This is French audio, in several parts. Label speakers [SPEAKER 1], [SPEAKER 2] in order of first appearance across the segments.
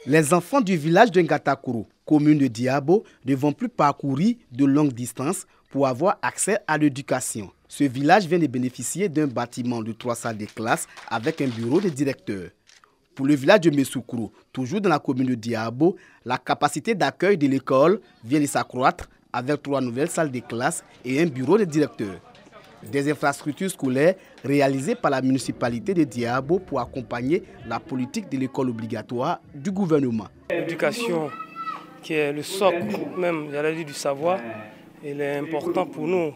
[SPEAKER 1] Les enfants du village de Ngatakoro, commune de Diabo, ne vont plus parcourir de longues distances pour avoir accès à l'éducation. Ce village vient de bénéficier d'un bâtiment de 3 salles de classe avec un bureau de directeur. Pour le village de Messoukro, toujours dans la commune de Diabo, la capacité d'accueil de l'école vient de s'accroître avec 3 nouvelles salles de classe et un bureau de directeur. Des infrastructures scolaires réalisées par la municipalité de Diabo pour accompagner la politique de l'école obligatoire du gouvernement.
[SPEAKER 2] L'éducation, qui est le socle même, j'allais dire, du savoir, il est important pour nous.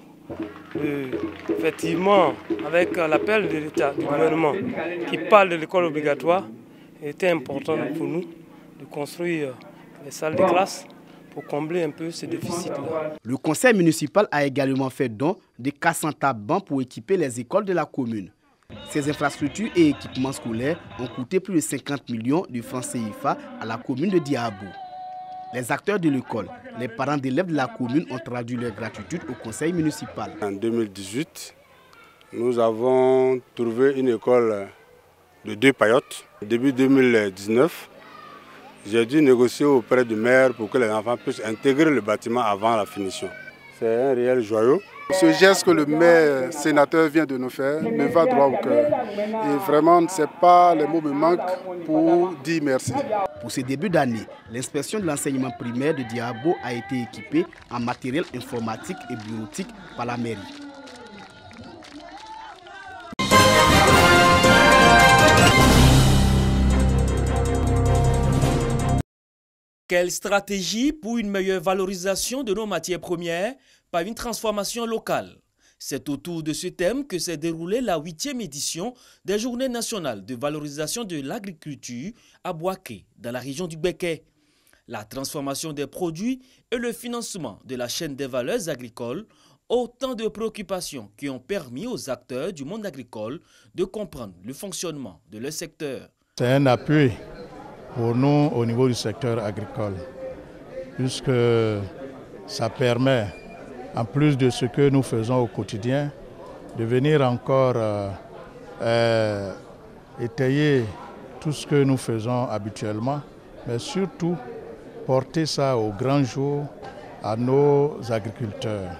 [SPEAKER 2] Effectivement, avec l'appel de l'État, du gouvernement, qui parle de l'école obligatoire, il était important pour nous de construire les salles de classe pour combler un peu ces déficits-là.
[SPEAKER 1] Le conseil municipal a également fait don de 400 bancs pour équiper les écoles de la commune. Ces infrastructures et équipements scolaires ont coûté plus de 50 millions de francs CFA à la commune de Diabo. Les acteurs de l'école, les parents d'élèves de la commune ont traduit leur gratitude au conseil municipal.
[SPEAKER 3] En 2018, nous avons trouvé une école de 2 paillotes. Début 2019, j'ai dû négocier auprès du maire pour que les enfants puissent intégrer le bâtiment avant la finition. C'est un réel joyau.
[SPEAKER 4] Ce geste que le maire sénateur vient de nous faire me va droit au cœur. Et vraiment, ce n'est pas les mots me manquent pour dire merci.
[SPEAKER 1] Pour ce début d'année, l'inspection de l'enseignement primaire de Diabo a été équipée en matériel informatique et bureautique par la mairie.
[SPEAKER 5] Quelle stratégie pour une meilleure valorisation de nos matières premières par une transformation locale? C'est autour de ce thème que s'est déroulée la 8e édition des Journées nationales de valorisation de l'agriculture à Bouaké, dans la région du Béké. La transformation des produits et le financement de la chaîne des valeurs agricoles, autant de préoccupations qui ont permis aux acteurs du monde agricole de comprendre le fonctionnement de leur secteur.
[SPEAKER 6] C'est un appui pour nous au niveau du secteur agricole, puisque ça permet, en plus de ce que nous faisons au quotidien, de venir encore étayer tout ce que nous faisons habituellement, mais surtout porter ça au grand jour à nos agriculteurs.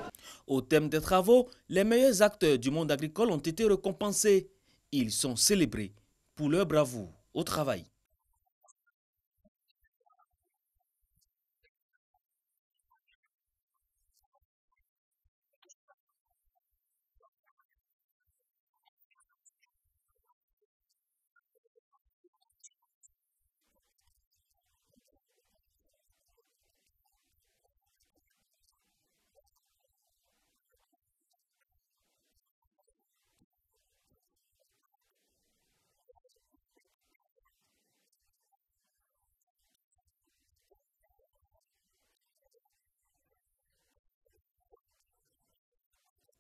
[SPEAKER 5] Au thème des travaux, les meilleurs acteurs du monde agricole ont été récompensés. Ils sont célébrés pour leur bravoure au travail.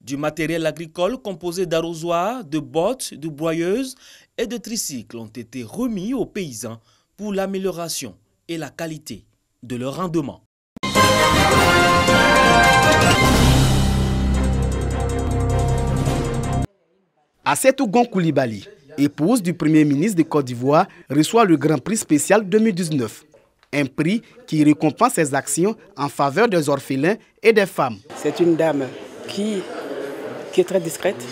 [SPEAKER 5] Du matériel agricole composé d'arrosoirs, de bottes, de broyeuses et de tricycles ont été remis aux paysans pour l'amélioration et la qualité de leur rendement.
[SPEAKER 1] Assetou Gon Coulibaly, épouse du Premier ministre de Côte d'Ivoire, reçoit le Grand Prix spécial 2019. Un prix qui récompense ses actions en faveur des orphelins et des femmes.
[SPEAKER 7] C'est une dame qui est très discrète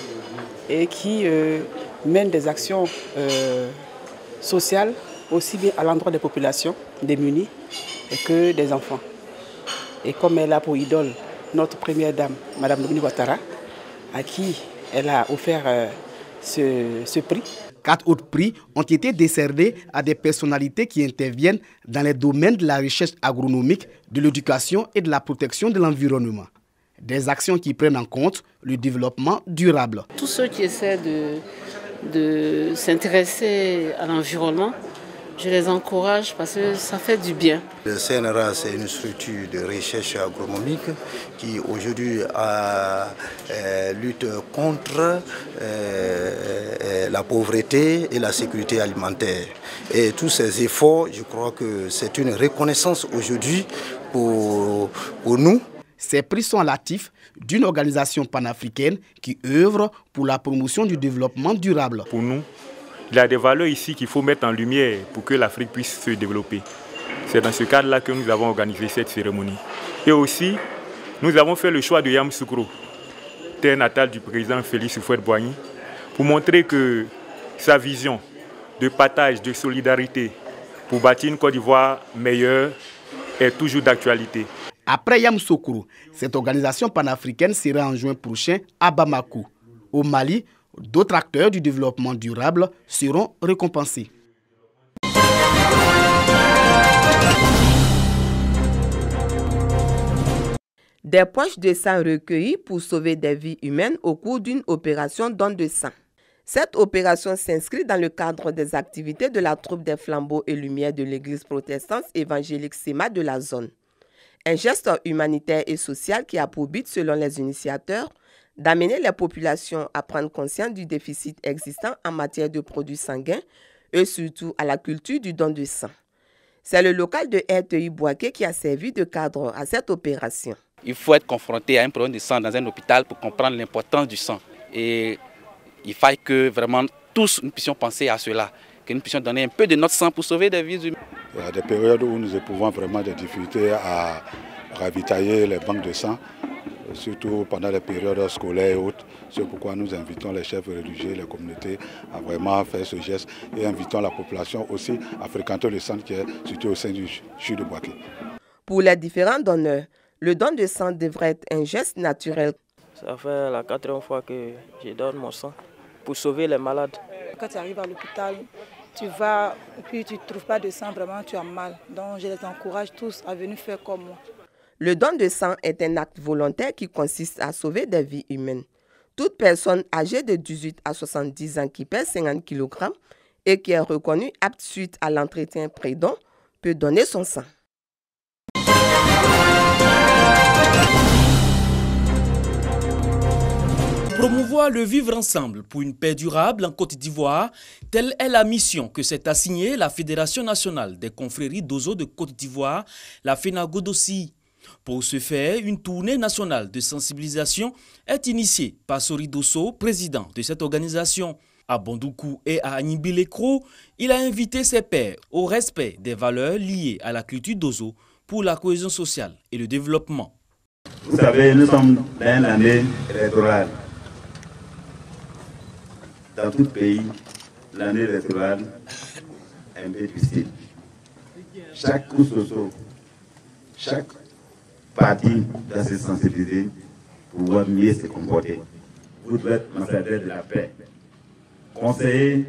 [SPEAKER 7] et qui mène des actions sociales aussi bien à l'endroit des populations démunies que des enfants. Et comme elle a pour idole notre première dame, Madame Dominique Ouattara, à qui elle a offert ce prix.
[SPEAKER 1] 4 autres prix ont été décernés à des personnalités qui interviennent dans les domaines de la recherche agronomique, de l'éducation et de la protection de l'environnement. Des actions qui prennent en compte le développement durable.
[SPEAKER 8] Tous ceux qui essaient de s'intéresser à l'environnement, je les encourage parce que ça fait du bien.
[SPEAKER 9] Le CNRA, c'est une structure de recherche agronomique qui aujourd'hui lutte contre la pauvreté et la sécurité alimentaire. Et tous ces efforts, je crois que c'est une reconnaissance aujourd'hui pour nous.
[SPEAKER 1] Ces prix sont l'actif d'une organisation panafricaine qui œuvre pour la promotion du développement durable.
[SPEAKER 10] Pour nous, il y a des valeurs ici qu'il faut mettre en lumière pour que l'Afrique puisse se développer. C'est dans ce cadre-là que nous avons organisé cette cérémonie. Et aussi, nous avons fait le choix de Yamoussoukro, terre natale du président Félix Houphouët-Boigny, pour montrer que sa vision de partage, de solidarité pour bâtir une Côte d'Ivoire meilleure est toujours d'actualité.
[SPEAKER 1] Après Yamoussoukro, cette organisation panafricaine sera en juin prochain à Bamako. Au Mali, d'autres acteurs du développement durable seront récompensés.
[SPEAKER 11] Des poches de sang recueillies pour sauver des vies humaines au cours d'une opération don de sang. Cette opération s'inscrit dans le cadre des activités de la troupe des flambeaux et lumières de l'église protestante évangélique SEMA de la zone. Un geste humanitaire et social qui a pour but, selon les initiateurs, d'amener les populations à prendre conscience du déficit existant en matière de produits sanguins et surtout à la culture du don de sang. C'est le local de RTI Boaké qui a servi de cadre à cette opération.
[SPEAKER 12] Il faut être confronté à un problème de sang dans un hôpital pour comprendre l'importance du sang. Et il faille que vraiment tous nous puissions penser à cela, que nous puissions donner un peu de notre sang pour sauver des vies humaines.
[SPEAKER 13] Il y a des périodes où nous éprouvons vraiment des difficultés à ravitailler les banques de sang, surtout pendant les périodes scolaires et autres. C'est pourquoi nous invitons les chefs religieux, les communautés à vraiment faire ce geste et invitons la population aussi à fréquenter le centre qui est situé au sein du CHU de Boaké.
[SPEAKER 11] Pour les différents donneurs, le don de sang devrait être un geste naturel.
[SPEAKER 14] Ça fait la 4e fois que je donne mon sang pour sauver les malades.
[SPEAKER 15] Quand tu arrives à l'hôpital, tu vas et puis tu ne trouves pas de sang, vraiment tu as mal. Donc je les encourage tous à venir faire comme moi.
[SPEAKER 11] Le don de sang est un acte volontaire qui consiste à sauver des vies humaines. Toute personne âgée de 18 à 70 ans qui pèse 50 kg et qui est reconnue apte suite à l'entretien pré-don peut donner son sang.
[SPEAKER 5] Promouvoir le vivre ensemble pour une paix durable en Côte d'Ivoire, telle est la mission que s'est assignée la Fédération nationale des confréries d'Ozo de Côte d'Ivoire, la FENAGODOSI. Pour ce faire, une tournée nationale de sensibilisation est initiée par Sori Dosso, président de cette organisation. À Bondoukou et à Agnibilekro, il a invité ses pairs au respect des valeurs liées à la culture d'Ozo pour la cohésion sociale et le développement.
[SPEAKER 16] Vous savez, nous sommes dans l'année électorale. Dans tout pays, l'année électorale est un peu difficile. Chaque Soso, chaque parti doit se sensibiliser pour pouvoir mieux se comporter. Vous devez être ambassadeur de la paix. Conseiller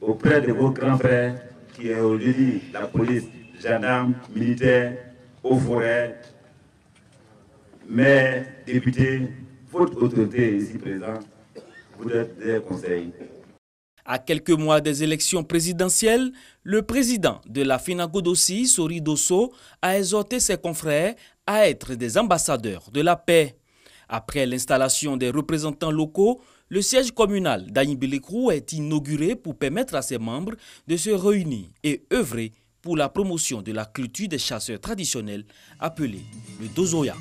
[SPEAKER 16] auprès de vos grands frères qui est aujourd'hui la police, gendarmes, militaires, eaux forêts, maires, députés, votre autorité ici présente. Vous êtes des conseils.
[SPEAKER 5] À quelques mois des élections présidentielles, le président de la FENAGODOSI, Sori Dosso, a exhorté ses confrères à être des ambassadeurs de la paix. Après l'installation des représentants locaux, le siège communal d'Agnibilekro est inauguré pour permettre à ses membres de se réunir et œuvrer pour la promotion de la culture des chasseurs traditionnels appelée le Dozoya.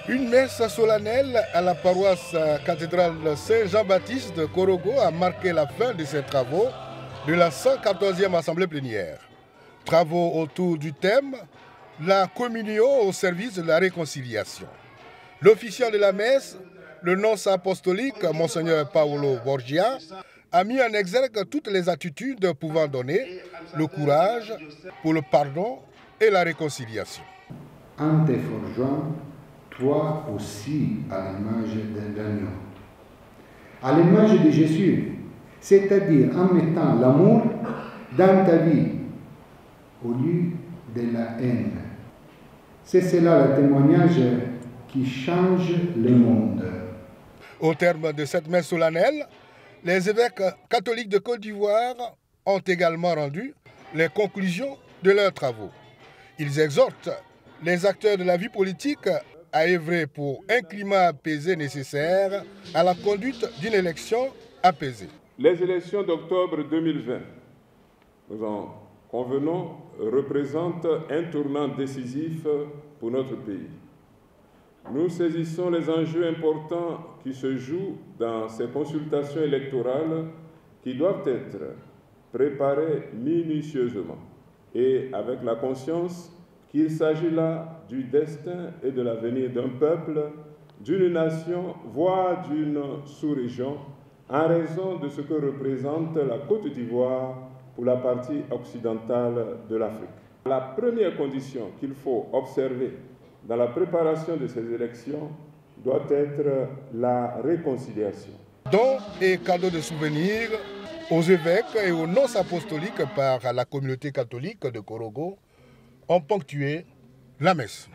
[SPEAKER 17] Une messe solennelle à la paroisse cathédrale Saint-Jean-Baptiste de Korogo a marqué la fin de ces travaux de la 114e assemblée plénière. Travaux autour du thème « La communion au service de la réconciliation ». L'officiant de la messe, le nonce apostolique Monseigneur Paolo Borgia, a mis en exergue toutes les attitudes pouvant donner le courage pour le pardon et la réconciliation.
[SPEAKER 18] En te forgeant, toi aussi à l'image d'un agneau, à l'image de Jésus, c'est-à-dire en mettant l'amour dans ta vie au lieu de la haine. C'est cela le témoignage qui change le monde.
[SPEAKER 17] Au terme de cette messe solennelle, les évêques catholiques de Côte d'Ivoire ont également rendu les conclusions de leurs travaux. Ils exhortent les acteurs de la vie politique à œuvrer pour un climat apaisé nécessaire à la conduite d'une élection apaisée.
[SPEAKER 19] Les élections d'octobre 2020, nous en convenons, représentent un tournant décisif pour notre pays. nous saisissons les enjeux importants qui se jouent dans ces consultations électorales qui doivent être préparées minutieusement et avec la conscience qu'il s'agit là du destin et de l'avenir d'un peuple, d'une nation, voire d'une sous-région, en raison de ce que représente la Côte d'Ivoire pour la partie occidentale de l'Afrique. La première condition qu'il faut observer dans la préparation de ces élections doit être la réconciliation.
[SPEAKER 17] Dons et cadeaux de souvenirs aux évêques et aux nonces apostoliques par la communauté catholique de Korogo ont ponctué la messe.